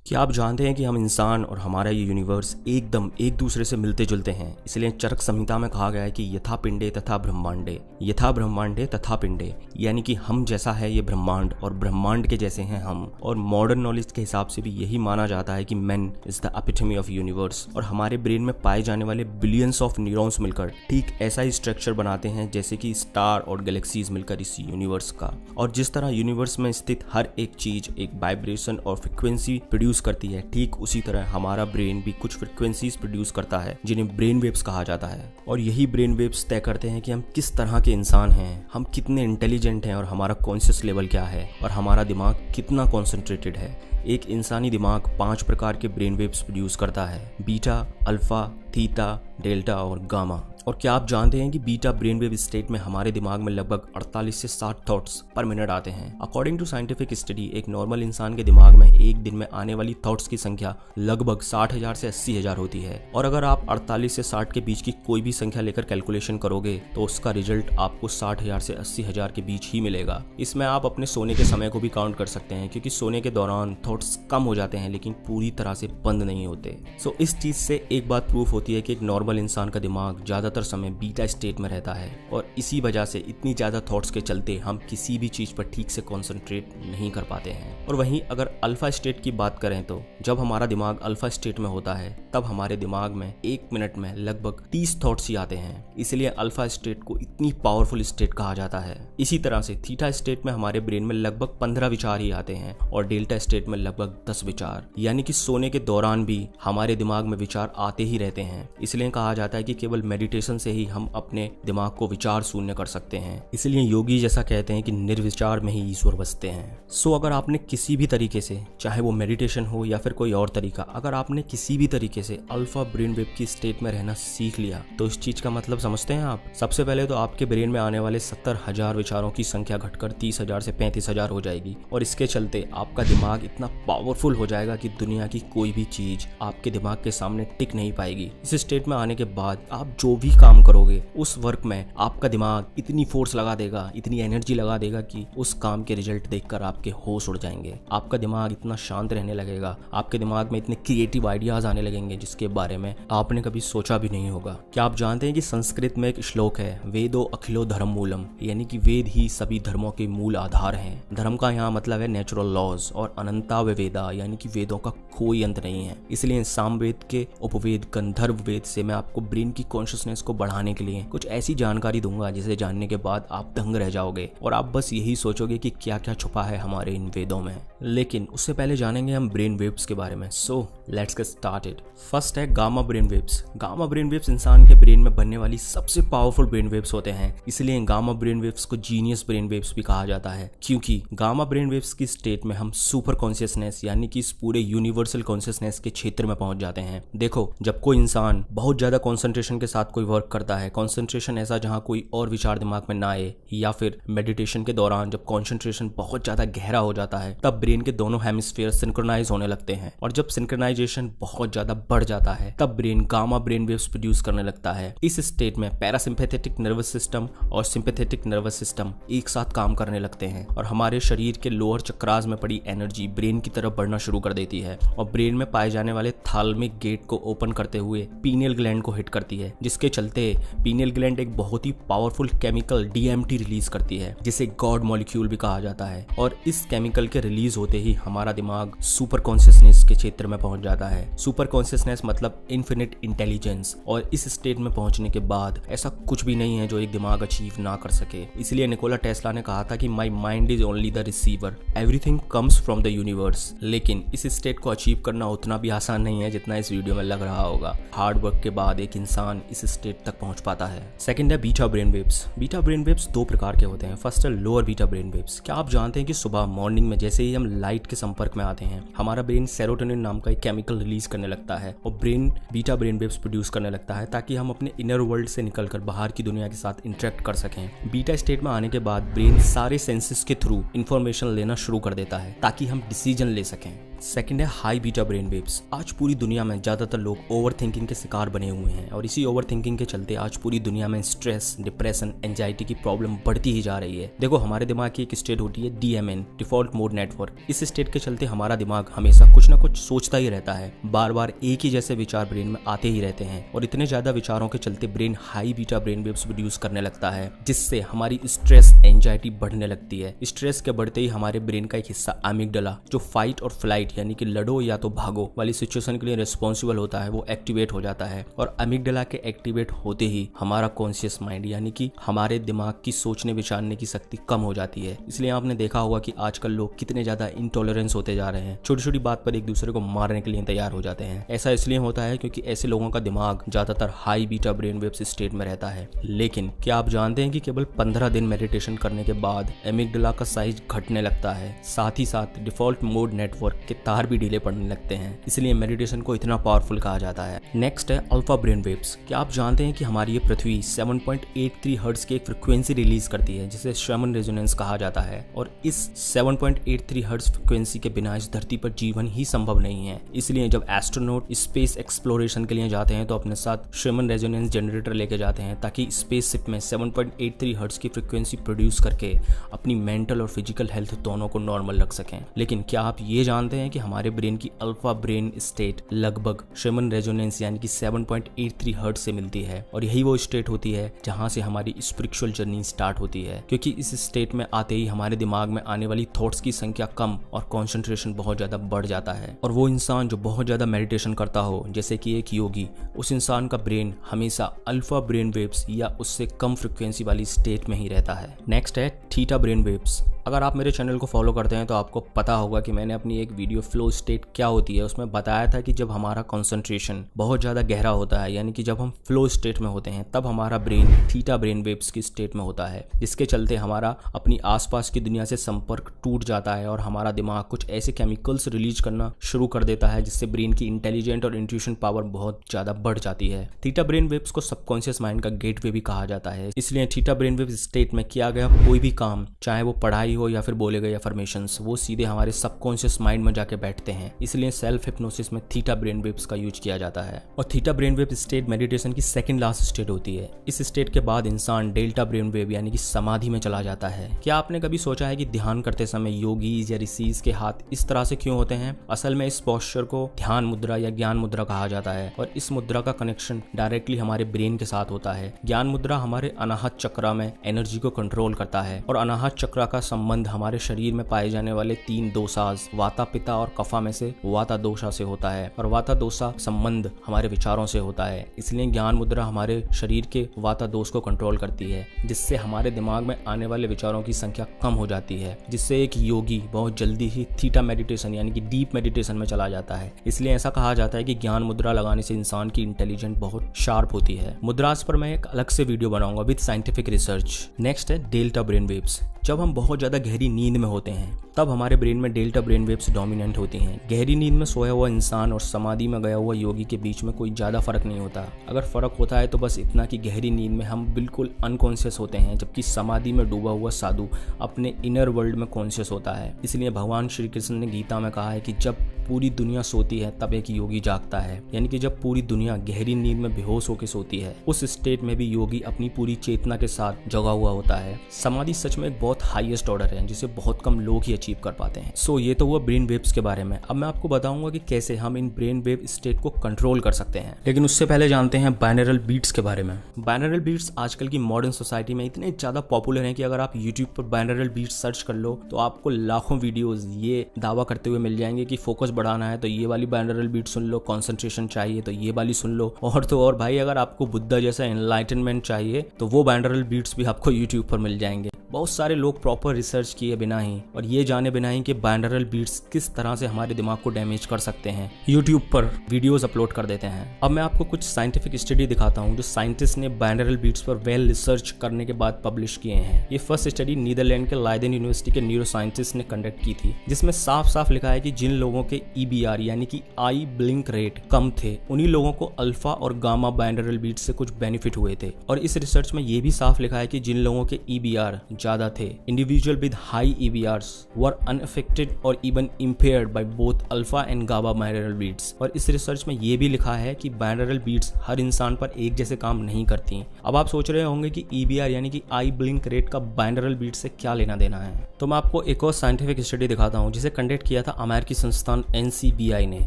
क्या आप जानते हैं कि हम इंसान और हमारा ये यूनिवर्स एकदम एक दूसरे से मिलते जुलते हैं। इसलिए चरक संहिता में कहा गया है कि यथा पिंडे तथा ब्रह्मांडे तथा पिंडे, यानी कि हम जैसा है ये ब्रह्मांड और ब्रह्मांड के जैसे हैं हम। और मॉडर्न नॉलेज के हिसाब से भी यही माना जाता है कि man is the epitome of universe. और हमारे ब्रेन में पाए जाने वाले बिलियंस ऑफ न्यूरॉन्स मिलकर ठीक ऐसा ही स्ट्रक्चर बनाते हैं जैसे कि स्टार और गैलेक्सीज मिलकर इस यूनिवर्स का। और जिस तरह यूनिवर्स में स्थित हर एक चीज एक वाइब्रेशन और फ्रिक्वेंसी प्रोड्यूस करती है, ठीक उसी तरह हमारा ब्रेन भी कुछ फ्रिक्वेंसीज प्रोड्यूस करता है जिन्हें ब्रेन वेव्स कहा जाता है। और यही ब्रेन वेव्स तय करते हैं कि हम किस तरह के इंसान हैं, हम कितने इंटेलिजेंट हैं और हमारा कॉन्शियस लेवल क्या है और हमारा दिमाग कितना कॉन्सेंट्रेटेड है। एक इंसानी दिमाग 5 प्रकार के ब्रेन वेव्स प्रोड्यूस करता है: बीटा, अल्फा, थीटा, डेल्टा और गामा। और क्या आप जानते हैं कि बीटा ब्रेन वेव स्टेट में हमारे दिमाग में लगभग 48 से 60 थॉट्स पर मिनट आते हैं। अकॉर्डिंग टू साइंटिफिक स्टडी, एक नॉर्मल इंसान के दिमाग में एक दिन में आने वाली थॉट्स की संख्या लगभग 60,000 से 80,000 होती है। और अगर आप 48 से 60 के बीच की कोई भी संख्या लेकर कैलकुलेशन करोगे तो उसका रिजल्ट आपको 60,000 से 80,000 के बीच ही मिलेगा। इसमें आप अपने सोने के समय को भी काउंट कर सकते हैं, क्योंकि सोने के दौरान थॉट्स कम हो जाते हैं लेकिन पूरी तरह से बंद नहीं होते। सो इस चीज से एक बात प्रूफ होती है कि एक नॉर्मल इंसान का दिमाग ज्यादातर समय बीटा स्टेट में रहता है। और इसी वजह से इतनी ज्यादा थॉट्स के चलते हम किसी भी चीज पर ठीक से कॉन्सेंट्रेट नहीं कर पाते हैं। और वहीं अगर अल्फा स्टेट की बात करें तो जब हमारा दिमाग अल्फा स्टेट में होता है तब हमारे दिमाग में 1 मिनट में लगभग 30 थॉट्स ही आते हैं। इसलिए अल्फा स्टेट को इतनी पावरफुल स्टेट कहा जाता है। इसी तरह से थीटा स्टेट में हमारे ब्रेन में लगभग 15 विचार ही आते हैं और डेल्टा स्टेट में लगभग 10 विचार, यानी कि सोने के दौरान भी हमारे दिमाग में विचार आते ही रहते हैं। इसलिए कहा जाता है कि केवल मेडिटेशन से ही हम अपने दिमाग को विचार शून्य कर सकते हैं। इसलिए योगी जैसा कहते हैं कि निर्विचार में ही ईश्वर बसते हैं। सो अगर आपने किसी भी तरीके से, चाहे वो मेडिटेशन हो या फिर कोई और तरीका, अगर आपने किसी भी तरीके से अल्फा ब्रेन वेव की स्टेट में रहना सीख लिया तो इस चीज का मतलब समझते हैं आप। सबसे पहले तो आपके ब्रेन में आने वाले 70,000 विचारों की संख्या घटकर 30,000 से 35,000 हो जाएगी। और इसके चलते आपका दिमाग इतना पावरफुल हो जाएगा कि दुनिया की कोई भी चीज आपके दिमाग के सामने टिक नहीं पाएगी। इस स्टेट में आने के बाद आप जो भी काम करोगे उस वर्क में आपका दिमाग इतनी फोर्स लगा देगा, इतनी एनर्जी लगा देगा कि उस काम के रिजल्ट देखकर आपके होश उड़ जाएंगे। आपका दिमाग इतना शांत रहने लगेगा, आपके दिमाग में इतने क्रिएटिव आइडियाज आने लगेंगे जिसके बारे में आपने कभी सोचा भी नहीं होगा। क्या आप जानते हैं कि संस्कृत में एक श्लोक है, वेदो अखिलो धर्म मूलम, यानी कि वेद ही सभी धर्मों के मूल आधार हैं। धर्म का यहाँ मतलब है नेचुरल लॉज और अनंता वेदा, यानी कि वेदों का कोई अंत नहीं है। इसलिए सामवेद के उपवेद गंधर्व वेद से मैं आपको ब्रेन की कॉन्शियसनेस को बढ़ाने के लिए कुछ ऐसी जानकारी दूंगा जिसे जानने के बाद आप दंग रह जाओगे और आप बस यही सोचोगे कि क्या क्या छुपा है हमारे इन वेदों में। लेकिन उससे पहले जानेंगे हम ब्रेन वेव्स के बारे में। So let's get started. First है gamma brain waves. Gamma brain waves इंसान के ब्रेन में बनने वाली सबसे पावरफुल ब्रेन वेव्स होते हैं। इसलिए गामा ब्रेन वेव्स को जीनियस ब्रेन वेव्स भी कहा जाता है, क्योंकि गामा ब्रेन वेव्स की स्टेट में हम सुपर कॉन्शियसनेस यानी कि इस पूरे यूनिवर्सल कॉन्शियसनेस के क्षेत्र में पहुंच जाते हैं। देखो, जब कोई इंसान बहुत ज्यादा कॉन्सेंट्रेशन के साथ कोई वर्क करता है, कॉन्सेंट्रेशन ऐसा जहां कोई और विचार दिमाग में ना आए, या फिर मेडिटेशन के दौरान जब कॉन्सेंट्रेशन बहुत ज्यादा गहरा हो जाता है तब ब्रेन के दोनों हेमिस्फीयर सिंक्रोनाइज होने लगते हैं। और जब सिंक्रोनाइजेशन बहुत ज्यादा बढ़ जाता है तब brain gamma brain waves produce करने लगता है। इस स्टेट में पैरासिम्पैथेटिक नर्वस सिस्टम और सिंपैथेटिक नर्वस सिस्टम एक साथ काम करने लगते हैं और हमारे शरीर के लोअर चक्रास में पड़ी एनर्जी ब्रेन की तरफ बढ़ना शुरू कर देती है और ब्रेन में पाए जाने वाले थालमिक गेट को ओपन करते हुए पीनियल ग्लैंड को हिट करती है, जिसके चलते पीनियल ग्लैंड एक बहुत ही पावरफुल केमिकल DMT रिलीज करती है, जिसे गॉड मॉलिक्यूल भी कहा जाता है। और इस केमिकल के रिलीज होते ही हमारा दिमाग सुपर कॉन्शियसनेस के क्षेत्र में पहुंच जाता है। सुपर कॉन्शियसनेस मतलब इन्फिनिट इंटेलिजेंस। और इस स्टेट में पहुंचने के बाद ऐसा कुछ भी नहीं है जो एक दिमाग अचीव ना कर सके। इसलिए निकोला टेस्ला ने कहा था कि my mind is only the receiver, everything comes from the universe. लेकिन इस स्टेट को अचीव करना उतना भी आसान नहीं है जितना इस वीडियो में लग रहा होगा। हार्ड वर्क के बाद एक इंसान इस स्टेट तक पहुंच पाता है। सेकंड है beta brain waves. Beta brain waves 2 प्रकार के होते हैं। फर्स्ट है लोअर बीटा ब्रेन वेव्स। क्या आप जानते हैं कि सुबह मॉर्निंग में जैसे ही हम लाइट के संपर्क में आते हैं हमारा ब्रेन सेरोटोनिन नाम का एक केमिकल रिलीज करने लगता है और brain beta brain waves produce करने लगता है ताकि हम अपने इनर वर्ल्ड से निकलकर बाहर की दुनिया के साथ इंटरेक्ट कर सकें। बीटा स्टेट में आने के बाद ब्रेन सारे सेंसेस के थ्रू इंफॉर्मेशन लेना शुरू कर देता है ताकि हम डिसीजन ले सकें। सेकंड है हाई बीटा ब्रेन वेव्स। आज पूरी दुनिया में ज्यादातर लोग ओवर थिंकिंग के शिकार बने हुए हैं और इसी ओवर थिंकिंग के चलते आज पूरी दुनिया में स्ट्रेस, डिप्रेशन, एंजाइटी की प्रॉब्लम बढ़ती ही जा रही है। देखो, हमारे दिमाग की एक स्टेट होती है DMN, डिफॉल्ट मोड नेटवर्क। इस स्टेट के चलते हमारा दिमाग हमेशा कुछ ना कुछ सोचता ही रहता है, बार बार एक ही जैसे विचार ब्रेन में आते ही रहते हैं और इतने ज्यादा विचारों के चलते brain high beta brain waves produce करने लगता है, जिससे हमारी स्ट्रेस, एंजाइटी बढ़ने लगती है। स्ट्रेस के बढ़ते ही हमारे ब्रेन का एक हिस्सा एमिगडाला, जो फाइट और फ्लाइट यानी कि लड़ो या तो भागो वाली सिचुएशन के लिए रिस्पॉन्सिबल होता है, वो एक्टिवेट हो जाता है। और एमिगडाला के एक्टिवेट होते ही हमारा कॉन्शियस माइंड यानी कि हमारे दिमाग की सोचने विचारने की शक्ति कम हो जाती है। इसलिए आपने देखा होगा कि आजकल लोग कितने ज्यादा इंटॉलरेंस होते जा रहे हैं, छोटी छोटी बात पर एक दूसरे को मारने के लिए तैयार हो जाते हैं। ऐसा इसलिए होता है क्योंकि ऐसे लोगों का दिमाग ज्यादातर high beta brain waves state में रहता है। लेकिन क्या आप जानते हैं कि केवल 15 दिन मेडिटेशन करने के बाद एमिगडाला का साइज घटने लगता है, साथ ही साथ डिफॉल्ट मोड नेटवर्क के तार भी ढीले पड़ने लगते हैं। इसलिए मेडिटेशन को इतना पावरफुल कहा जाता है। नेक्स्ट है अल्फा ब्रेन वेव्स। क्या आप जानते हैं कि हमारी ये पृथ्वी 7.83 हर्ट्ज की एक फ्रिक्वेंसी रिलीज करती है, जिसे शर्मन रेजोनेंस कहा जाता है। और इस 7.83 हर्ट्ज फ्रिक्वेंसी के बिना इस धरती पर जीवन ही संभव नहीं है। इसलिए जब एस्ट्रोनॉट स्पेस एक्सप्लोरेशन के लिए जाते हैं तो अपने साथ शर्मन रेजोनेंस जनरेटर लेके जाते हैं, ताकि स्पेसशिप में 7.83 हर्ट्ज की फ्रिक्वेंसी प्रोड्यूस करके अपनी मेंटल और फिजिकल हेल्थ दोनों को नॉर्मल रख सकें। लेकिन क्या आप ये जानते हैं कि हमारे ब्रेन की अल्फा ब्रेन स्टेट लगभग शर्मन रेजोनेंस यानी कि 7.83 हर्ट्ज से मिलती है, और यही वो स्टेट होती है जहां से हमारी स्पिरिचुअल जर्नी स्टार्ट होती है। क्योंकि इस स्टेट में आते ही हमारे दिमाग में आने वाली थॉट्स की संख्या कम और कंसंट्रेशन बहुत ज्यादा बढ़ जाता है। और वो इंसान जो बहुत ज्यादा मेडिटेशन करता हो, जैसे कि एक योगी, उस इंसान का ब्रेन हमेशा अल्फा ब्रेन वेव्स या उससे कम फ्रिक्वेंसी वाली स्टेट में ही रहता है। नेक्स्ट है थीटा ब्रेन वेव्स। अगर आप मेरे चैनल को फॉलो करते हैं तो आपको पता होगा कि मैंने अपनी एक वीडियो फ्लो स्टेट क्या होती है उसमें बताया था कि जब हमारा कंसंट्रेशन बहुत ज़्यादा गहरा होता है, यानी कि जब हम फ्लो स्टेट में होते हैं, तब हमारा ब्रेन थीटा ब्रेन वेव्स की स्टेट में होता है, जिसके चलते हमारा अपनी आसपास की दुनिया से संपर्क टूट जाता है और हमारा दिमाग कुछ ऐसे केमिकल्स रिलीज करना शुरू कर देता है जिससे ब्रेन की इंटेलिजेंट और इंट्यूशन पावर बहुत ज़्यादा बढ़ जाती है। थीटा ब्रेन वेव्स को सबकॉन्शियस माइंड का गेटवे भी कहा जाता है। इसलिए थीटा ब्रेन वेव स्टेट में किया गया कोई भी काम, चाहे वो पढ़ाई हो या फिर बोले गए अफर्मेशंस, वो सीधे हमारे सबकॉन्शियस माइंड में जाके बैठते हैं। इसलिए सेल्फ हिप्नोसिस में थीटा ब्रेन वेव्स का यूज किया जाता है। और theta brain wave state meditation की सेकंड लास्ट स्टेट होती है। इस स्टेट के बाद इंसान डेल्टा ब्रेन वेव यानी कि समाधि में चला जाता है। क्या आपने कभी सोचा है कि ध्यान करते समय योगीज या ऋषिज के हाथ इस तरह से क्यों होते हैं? असल में इस पोस्चर को ध्यान मुद्रा या ज्ञान मुद्रा कहा जाता है, और इस मुद्रा का कनेक्शन डायरेक्टली हमारे ब्रेन के साथ होता है। ज्ञान मुद्रा हमारे अनाहत चक्र में एनर्जी को कंट्रोल करता है, और अनाहत चक्र का संबंध हमारे शरीर में पाए जाने वाले 3 दोषास वाता, पित्ता और कफा में से वाता दोषा से होता है, और वाता दोषा संबंध हमारे विचारों से होता है। इसलिए ज्ञान मुद्रा हमारे शरीर के वाता दोष को कंट्रोल करती है, जिससे हमारे दिमाग में आने वाले विचारों की संख्या कम हो जाती है, जिससे एक योगी बहुत जल्दी ही थीटा मेडिटेशन यानी कि डीप मेडिटेशन में चला जाता है। इसलिए ऐसा कहा जाता है कि ज्ञान मुद्रा लगाने से इंसान की इंटेलिजेंस बहुत शार्प होती है। मुद्रास पर मैं एक अलग से वीडियो बनाऊंगा विद साइंटिफिक रिसर्च। नेक्स्ट है डेल्टा ब्रेन वेव्स। जब हम बहुत ज्यादा गहरी नींद में होते हैं तब हमारे ब्रेन में डेल्टा ब्रेन वेव्स डोमिनेंट होती हैं। गहरी नींद में सोया हुआ इंसान और समाधि में गया हुआ योगी के बीच में कोई ज्यादा फर्क नहीं होता। अगर फर्क होता है तो बस इतना कि गहरी नींद में हम बिल्कुल अनकॉन्शियस होते हैं, जबकि समाधि में डूबा हुआ साधु अपने इनर वर्ल्ड में कॉन्शियस होता है। इसलिए भगवान श्री कृष्ण ने गीता में कहा है कि जब पूरी दुनिया सोती है तब एक योगी जागता है, यानी कि जब पूरी दुनिया गहरी नींद में बेहोश होकर सोती है, उस स्टेट में भी योगी अपनी पूरी चेतना के साथ जगा हुआ होता है। समाधि सच में एक बहुत हाईएस्ट ऑर्डर है जिसे बहुत कम लोग ही अचीव कर पाते हैं। सो ये तो हुआ ब्रेन वेव्स के बारे में। अब मैं आपको बताऊंगा कि कैसे हम इन ब्रेन वेव स्टेट को कंट्रोल कर सकते हैं, लेकिन उससे पहले जानते हैं बाइनरल बीट्स के बारे में। बाइनरल बीट्स आजकल की मॉडर्न सोसाइटी में इतने ज्यादा पॉपुलर हैं कि अगर आप यूट्यूब पर बाइनरल बीट्स सर्च कर लो तो आपको लाखों वीडियोस ये दावा करते हुए मिल जाएंगे कि फोकस बढ़ाना है तो ये वाली बाइनरल बीट सुन लो, कंसंट्रेशन चाहिए तो ये वाली सुन लो, और तो और भाई अगर आपको बुद्धा जैसा एनलाइटनमेंट चाहिए तो वो बाइनरल बीट्स भी आपको यूट्यूब पर मिल जाएंगे। बहुत सारे लोग प्रॉपर रिसर्च किए बिना ही और ये जाने बिना ही कि बाइनरल बीट्स किस तरह से हमारे दिमाग को डैमेज कर सकते हैं, यूट्यूब पर वीडियोस अपलोड कर देते हैं। अब मैं आपको कुछ साइंटिफिक स्टडी दिखाता हूँ जो साइंटिस्ट ने बाइनरल बीट्स पर वेल रिसर्च करने के बाद पब्लिश किए हैं। ये फर्स्ट स्टडी नीदरलैंड के लाइडेन यूनिवर्सिटी के न्यूरो साइंटिस्ट ने कंडक्ट की थी, जिसमें साफ साफ लिखा है कि जिन लोगों के EBR यानी कि आई ब्लिंक रेट कम थे उन्हीं लोगों को अल्फा और गामा बाइनरल बीट्स से कुछ बेनिफिट हुए थे। और इस रिसर्च में ये भी साफ लिखा है कि जिन लोगों के EBR ज्यादा थे। Individual with high EBRs were unaffected or even impaired by both alpha and gamma binaural beats. और इस रिसर्च में ये भी लिखा है कि बाइनरल बीट्स हर इंसान पर एक जैसे काम नहीं करती। अब आप सोच रहे होंगे कि EBR यानी कि आई ब्लिंक रेट का बाइनरल बीट से क्या लेना देना है, तो मैं आपको एक और साइंटिफिक स्टडी दिखाता हूँ जिसे कंडक्ट किया था अमेरिकी संस्थान NCBI ने,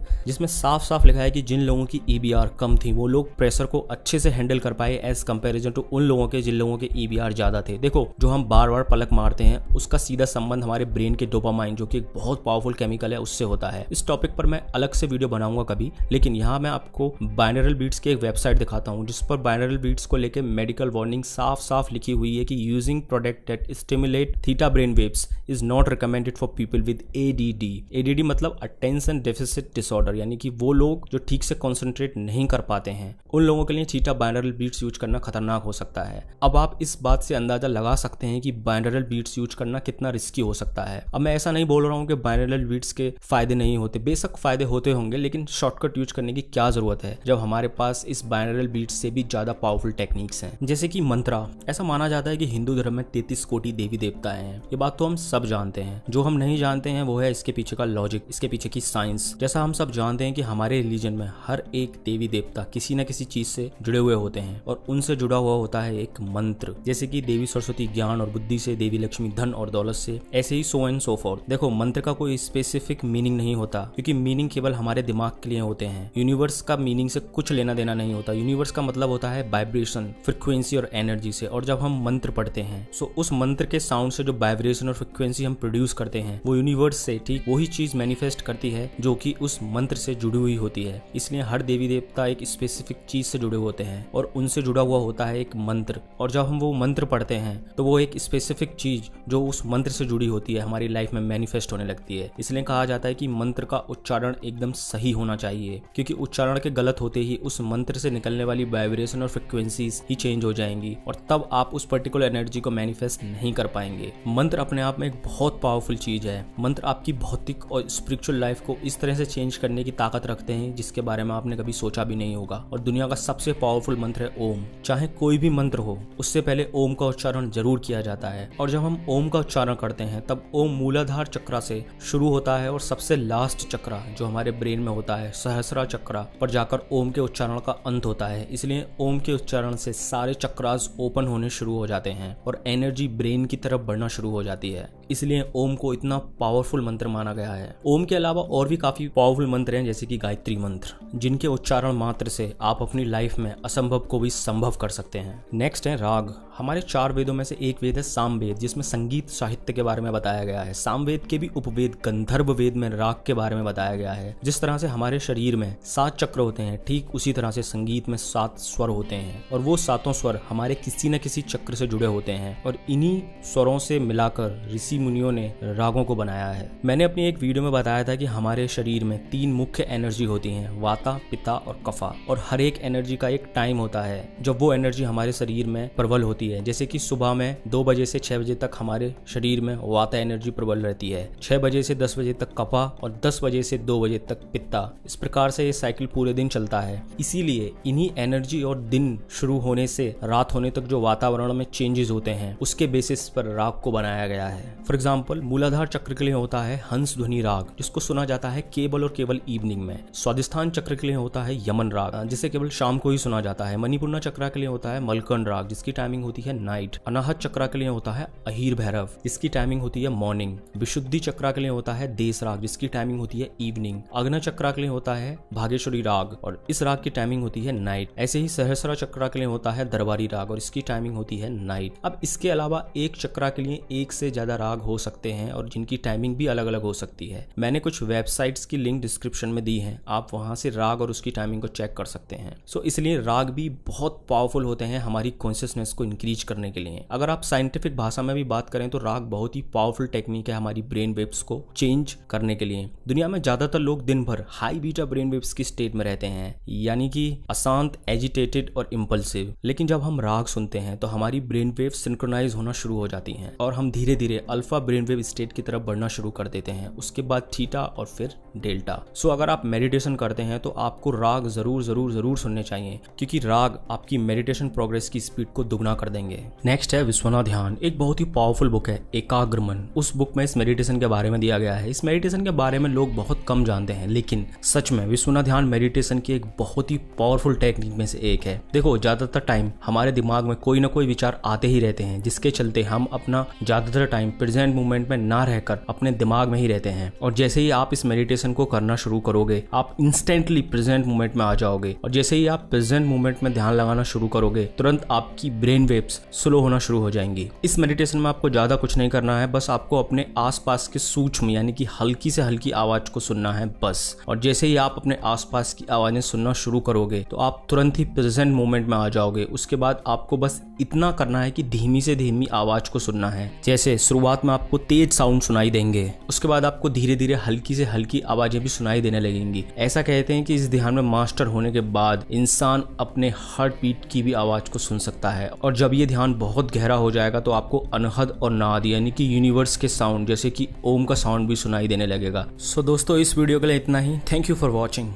जिसमें साफ साफ लिखा है कि जिन लोगों की EBR कम थी वो लोग प्रेशर को अच्छे से हैंडल कर पाए एज कंपैरिजन टू उन लोगों के जिन लोगों के EBR ज्यादा थे। देखो, जो हम बार बार पलक मारते हैं उसका सीधा संबंध हमारे ब्रेन के डोपामाइन, जो कि एक बहुत पावरफुल केमिकल है, उससे होता है। इस टॉपिक पर मैं अलग से वीडियो बनाऊंगा कभी, लेकिन यहाँ मैं आपको बाइनरल बीट्स की एक वेबसाइट दिखाता हूँ जिस पर बाइनरल बीट्स को लेकर मेडिकल वार्निंग साफ साफ लिखी हुई है कि using product that stimulate theta brain waves is not recommended for people with ADD। ADD मतलब अटेंशन डेफिसिट डिसऑर्डर, यानी कि वो लोग जो ठीक से कॉन्सेंट्रेट नहीं कर पाते हैं, उन लोगों के लिए थीटा बाइनरल बीट्स यूज करना खतरनाक हो सकता है। अब आप इस बात से अंदाजा लगा सकते हैं कि बाइनरल बीट्स यूज करना कितना रिस्की हो सकता है। अब मैं ऐसा नहीं बोल रहा हूँ कि बाइनरल बीट्स के फायदे नहीं होते, बेशक फायदे होते होंगे, लेकिन शॉर्टकट यूज करने की क्या जरूरत है जब हमारे पास इस बाइनरल बीट्स से भी ज्यादा पावरफुल टेक्निक्स हैं, जैसे कि मंत्रा। ऐसा माना जाता है कि हिंदू धर्म में 33 कोटि देवी देवता हैं। ये बात तो हम सब जानते हैं। जो हम नहीं जानते हैं वो है इसके पीछे का लॉजिक, इसके पीछे की साइंस। जैसा हम सब जानते हैं कि हमारे रिलीजन में हर एक देवी देवता किसी न किसी चीज से जुड़े हुए होते हैं और उनसे जुड़ा हुआ होता है एक मंत्र। जैसे कि देवी सरस्वती ज्ञान और बुद्धि से, देवी लक्ष्मी धन और दौलत से, ऐसे ही सो एंड सो फोर्थ। देखो, मंत्र का कोई स्पेसिफिक मीनिंग नहीं होता, क्योंकि मीनिंग केवल हमारे दिमाग के लिए होते हैं। यूनिवर्स का मीनिंग से कुछ लेना देना नहीं होता। यूनिवर्स का मतलब होता है वाइब्रेशन, फ्रिक्वेंसी और एनर्जी से। और जब हम मंत्र पढ़ते हैं तो उस मंत्र के साउंड से जो वाइब्रेशन और फ्रिक्वेंसी हम प्रोड्यूस करते हैं वो यूनिवर्स से ठीक वही चीज मैनिफेस्ट करती है जो कि उस मंत्र से जुड़ी हुई होती है। इसलिए हर देवी देवता एक स्पेसिफिक चीज से जुड़े होते हैं और उनसे जुड़ा हुआ होता है एक मंत्र। और जब हम वो मंत्र पढ़ते हैं तो वो एक स्पेसिफिक चीज जो उस मंत्र से जुड़ी होती है हमारी लाइफ में मैनिफेस्ट होने लगती है। इसलिए कहा जाता है कि मंत्र का उच्चारण एकदम सही होना चाहिए, क्योंकि उच्चारण के गलत होते ही उस मंत्र से निकलने वाली वाइब्रेशन और फ्रिक्वेंसीज ही चेंज हो जाएंगी और तब आप उस पर्टिकुलर एनर्जी को मैनिफेस्ट नहीं कर पाएंगे। मंत्र अपने आप में एक बहुत पावरफुल चीज है। मंत्र आपकी भौतिक और स्पिरिचुअल लाइफ को इस तरह से चेंज करने की ताकत रखते हैं जिसके बारे में आपने कभी सोचा भी नहीं होगा। और दुनिया का सबसे पावरफुल मंत्र है ओम। चाहे कोई भी मंत्र हो, उससे पहले ओम का उच्चारण जरूर किया जाता है। और जब हम ओम का उच्चारण करते हैं तब ओम मूलाधार चक्र से शुरू होता है और सबसे लास्ट चक्र जो हमारे ब्रेन में होता है, सहस्रा चक्र पर जाकर ओम के उच्चारण का अंत होता है। इसलिए ओम के उच्चारण से सारे चक्रास ओपन होने शुरू हो जाते हैं और एनर्जी ब्रेन की तरफ बढ़ना शुरू हो जाती है। इसलिए ओम को इतना पावरफुल मंत्र माना गया है। ओम के अलावा और भी काफी पावरफुल मंत्र हैं, जैसे कि गायत्री मंत्र, जिनके उच्चारण मात्र से आप अपनी लाइफ में असंभव को भी संभव कर सकते हैं। नेक्स्ट है राग। हमारे 4 वेदों में से एक वेद है सामवेद, जिसमें संगीत साहित्य के बारे में बताया गया है। सामवेद के भी उपवेद गंधर्व वेद में राग के बारे में बताया गया है। जिस तरह से हमारे शरीर में 7 चक्र होते हैं, ठीक उसी तरह से संगीत में 7 स्वर होते हैं और वो 7 स्वर हमारे किसी न किसी चक्र से जुड़े होते हैं और इन्हीं स्वरों से मिलाकर ऋषि मुनियों ने रागों को बनाया है। मैंने अपनी एक वीडियो में बताया था कि हमारे शरीर में 3 मुख्य एनर्जी होती हैं, वाता, पिता और कफा, और हर एक एनर्जी का एक टाइम होता है जब वो एनर्जी हमारे शरीर में प्रबल होती है। जैसे कि सुबह में 2 बजे से 6 बजे तक हमारे शरीर में वाता एनर्जी प्रबल रहती है, 6 बजे से 10 बजे तक कफा और 10 बजे से 2 बजे तक पित्ता। इस प्रकार से ये साइकिल पूरे दिन चलता है। इसीलिए इन्हीं एनर्जी और दिन शुरू होने से रात होने तक जो वातावरण में चेंजेस होते हैं उसके बेसिस पर राग को बनाया गया है। फॉर एग्जाम्पल, मूलाधार चक्र के लिए होता है हंस ध्वनि राग, जिसको सुना जाता है केवल और केवल इवनिंग में। स्वादिष्ठान चक्र के लिए होता है यमन राग, जिसे केवल शाम को ही सुना जाता है। मणिपूर्णा चक्र के लिए होता है मलकन राग, जिसकी टाइमिंग होती है नाइट। अनाहत चक्र के लिए होता है अहीर भैरव, जिसकी टाइमिंग होती है मॉर्निंग। विशुद्धि चक्र के लिए होता है देश राग, जिसकी टाइमिंग होती है इवनिंग। अग्नि चक्र के लिए होता है भागेश्वरी राग और इस राग की टाइमिंग होती है नाइट। ऐसे ही सहस्रा चक्र के लिए होता है दरबारी राग और इसकी टाइमिंग होती है नाइट। अब इसके अलावा एक चक्र के लिए एक से ज्यादा राग हो सकते हैं और जिनकी टाइमिंग भी अलग अलग हो सकती है। मैंने कुछ वेबसाइट्स की लिंक डिस्क्रिप्शन में दी है, आप वहां से राग और उसकी टाइमिंग को चेक कर सकते हैं। सो इसलिए राग भी बहुत पावरफुल होते हैं हमारी कॉन्शियसनेस को इंक्रीज करने के लिए। अगर आप साइंटिफिक भाषा में भी बात करें तो राग बहुत ही पावरफुल टेक्निक है हमारी ब्रेन वेव्स को चेंज करने के लिए। दुनिया में ज्यादातर लोग दिन भर हाई बीटा ब्रेन वेव्स की स्टेट में रहते हैं, यानी कि अशांत, एजिटेटेड और इम्पल्सिव। लेकिन जब हम राग सुनते हैं तो हमारी ब्रेन वेव्स सिंक्रोनाइज होना शुरू हो जाती हैं और हम धीरे धीरे अल्फा अल्फा ब्रेनवेव स्टेट की तरफ बढ़ना शुरू कर देते हैं, उसके बाद थीटा और फिर डेल्टा। सो अगर आप मेडिटेशन करते हैं तो आपको राग जरूर जरूर जरूर सुनने चाहिए, क्योंकि राग आपकी मेडिटेशन प्रोग्रेस की स्पीड को दुगना कर देंगे। नेक्स्ट है विश्वनाथ ध्यान, एक बहुत ही पावरफुल बुक है, एकाग्र मन। उस बुक में इस मेडिटेशन के बारे में दिया गया है। इस मेडिटेशन के बारे में लोग बहुत कम जानते हैं, लेकिन सच में विश्वनाथ ध्यान मेडिटेशन की एक बहुत ही पावरफुल टेक्निक में से एक है। देखो, ज्यादातर टाइम हमारे दिमाग में कोई ना कोई विचार आते ही रहते हैं, जिसके चलते हम अपना ज्यादातर टाइम प्रेजेंट मोमेंट में ना रहकर अपने दिमाग में ही रहते हैं। और जैसे ही आप इस मेडिटेशन को करना शुरू करोगे, आप इंस्टेंटली प्रेजेंट मोमेंट में आ जाओगे। और जैसे ही आप प्रेजेंट मोमेंट में ध्यान लगाना शुरू करोगे, तुरंत आपकी ब्रेन वेव्स स्लो होना शुरू हो जाएंगी। इस मेडिटेशन में आपको ज्यादा कुछ नहीं करना है, बस आपको अपने आसपास के सूक्ष्म यानी कि हल्की से हल्की आवाज को सुनना है बस। और जैसे ही आप अपने आसपास की आवाजें सुनना शुरू करोगे तो आप तुरंत ही प्रेजेंट मोमेंट में आ जाओगे। उसके बाद आपको बस इतना करना है कि धीमी से धीमी आवाज को सुनना है। जैसे शुरुआत में आपको तेज साउंड सुनाई देंगे, उसके बाद आपको धीरे धीरे हल्की से हल्की आवाजें भी सुनाई देने लगेंगी। ऐसा कहते हैं कि इस ध्यान में मास्टर होने के बाद इंसान अपने हार्ट बीट की भी आवाज को सुन सकता है। और जब ये ध्यान बहुत गहरा हो जाएगा तो आपको अनहद और नाद यानी कि यूनिवर्स के साउंड जैसे कि ओम का साउंड भी सुनाई देने लगेगा। सो दोस्तों, इस वीडियो के लिए इतना ही। Thank you for watching.